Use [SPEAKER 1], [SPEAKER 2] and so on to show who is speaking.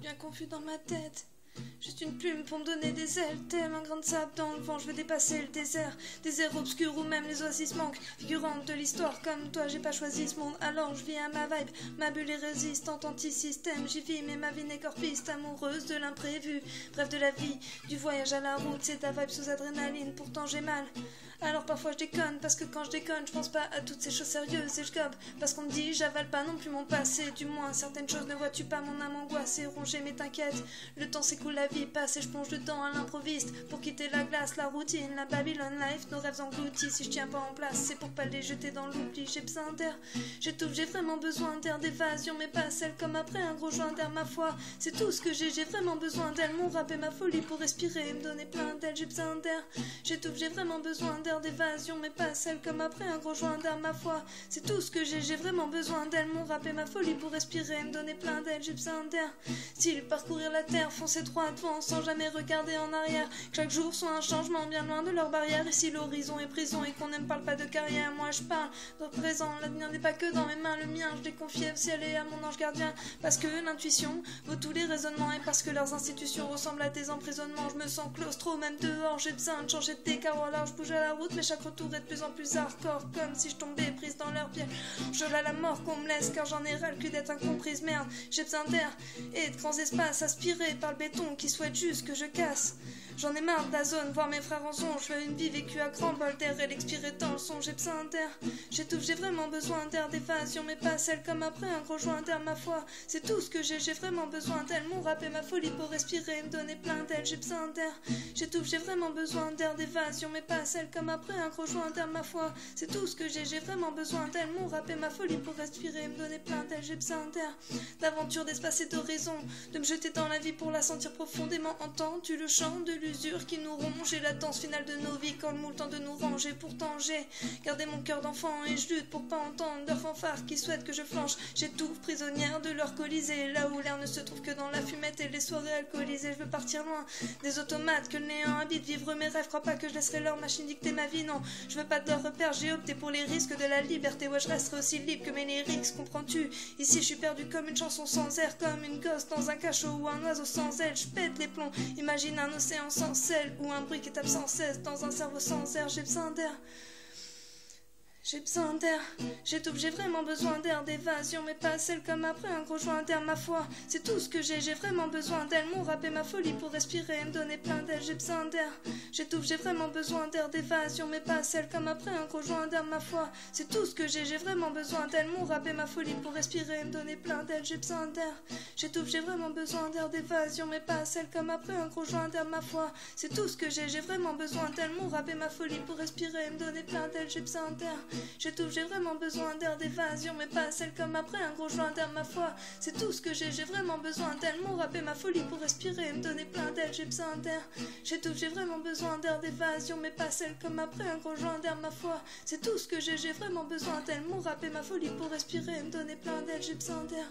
[SPEAKER 1] devient confus dans ma tête. Juste une plume pour me donner des ailes, tel un grain de sable dans le vent, je veux dépasser le désert obscur où même les oasis manquent, figurante de l'histoire, comme toi j'ai pas choisi ce monde, alors je vis à ma vibe, ma bulle est résistante, anti-système, j'y vis mais ma vie n'est qu'hors-piste, amoureuse de l'imprévu, bref de la vie, du voyage à la route, c'est ta vibe sous adrénaline, pourtant j'ai mal. Alors parfois je déconne, parce que quand je déconne, je pense pas à toutes ces choses sérieuses et je gobe, parce qu'on me dit j'avale pas non plus mon passé, du moins certaines choses ne vois-tu pas, mon âme angoissée, rongée mais t'inquiète, le temps s'écoule, la vie passe et je plonge dedans à l'improviste, pour quitter la glace, la routine, la Babylon life, nos rêves engloutis, si je tiens pas en place, c'est pour pas les jeter dans l'oubli, j'ai besoin d'air, j'étouffe, j'ai vraiment besoin d'air, d'évasion, mais pas celle comme après un gros joint d'air, ma foi, c'est tout ce que j'ai vraiment besoin d'elle, mon rap et ma folie pour respirer et me donner plein d'elle, j'ai besoin d'air, j'étouffe, j'ai vraiment besoin d'air, d'évasion, mais pas celle comme après un gros joint d'air, ma foi, c'est tout ce que j'ai vraiment besoin d'elle, mon rap et ma folie pour respirer et me donner plein d'elle, j'ai besoin d'air, s'ils parcourir la terre, foncer droit devant, sans jamais regarder en arrière, que chaque jour soit un changement bien loin de leurs barrières, et si l'horizon est prison et qu'on ne parle pas de carrière, moi je parle de présent, l'avenir n'est pas que dans mes mains, le mien je l'ai confié au ciel et à mon ange gardien, parce que l'intuition vaut tous les raisonnements, et parce que leurs institutions ressemblent à des emprisonnements, je me sens claustro, même dehors, j'ai besoin de changer de décor, alors je bouge à la route, mais chaque retour est de plus en plus hardcore, comme si je tombais prise dans leur piège, je à la mort qu'on me laisse, car j'en ai ras le cul d'être incomprise, merde, j'ai besoin d'air et de grands espaces aspirés par le béton qui souhaite juste que je casse. J'en ai marre de la zone, voir mes frères en son, je veux une vie vécue à grand bol d'air et l'expirer dans le son, j'ai besoin d'air, j'étouffe, j'ai vraiment besoin d'air, d'évasion, mais pas celle comme après un gros joint d'air, ma foi, c'est tout ce que j'ai vraiment besoin d'elle, mon rap et ma folie pour respirer et me donner plein d'elle, j'ai besoin d'air, j'étouffe, j'ai vraiment besoin d'air, d'évasion, mais pas celle comme après un gros joint d'air, ma foi, c'est tout ce que j'ai vraiment besoin d'elle, mon rap et ma folie pour respirer et me donner plein d'elle, j'ai besoin d'air, d'aventure, d'espace et d'horizon, de me jeter dans la vie pour la sentir profondément, entends-tu le chant de l'usure qui nous ronge et la danse finale de nos vies quand le moule temps de nous ranger, pourtant j'ai gardé mon cœur d'enfant et je lutte pour pas entendre leurs fanfares qui souhaitent que je flanche, j'étouffe prisonnière de leur colisée, là où l'air ne se trouve que dans la fumette et les soirées alcoolisées, je veux partir loin des automates que le néant habite, vivre mes rêves, crois pas que je laisserai leur machine dicter ma vie, non, je veux pas de leur repère, j'ai opté pour les risques de la liberté, ouais je resterai aussi libre que mes lyrics, comprends-tu, ici je suis perdu comme une chanson sans air, comme une gosse dans un cachot ou un oiseau sans aile, je pète les plombs, imagine un océan sans sel ou un bruit qui tape sans cesse dans un cerveau sans air, j'ai besoin d'air. J'ai besoin d'air, j'étouffe, j'ai vraiment besoin d'air, d'évasion, mais pas celle comme après un gros joint d'air, ma foi, c'est tout ce que j'ai vraiment besoin d'elle, mon rap et ma folie pour respirer et me donner plein d'elle, j'ai besoin d'air, j'étouffe, j'ai vraiment besoin d'air, d'évasion, mais pas celle comme après un gros joint d'air, ma foi, c'est tout ce que j'ai vraiment besoin d'elle, mon rap et ma folie pour respirer et me donner plein d'elle, j'ai besoin d'air, j'étouffe, j'ai vraiment besoin d'air, d'évasion, mais pas celle comme après un gros joint d'air, ma foi, c'est tout ce que j'ai vraiment besoin d'elle, mon rap et ma folie pour respirer et me donner plein d'elle, j'ai besoin d'air, j'étouffe, j'ai vraiment besoin d'air, d'évasion, mais pas celle comme après un gros joint d'air, ma foi, c'est tout ce que j'ai vraiment besoin d'elle, mon rap et ma folie pour respirer et me donner plein d'elle, j'ai besoin d'air, j'étouffe, j'ai vraiment besoin d'air, d'évasion, mais pas celle comme après un gros joint d'air, ma foi, c'est tout ce que j'ai vraiment besoin d'elle, mon rap et ma folie pour respirer et me donner plein d'elle, j'ai besoin d'air.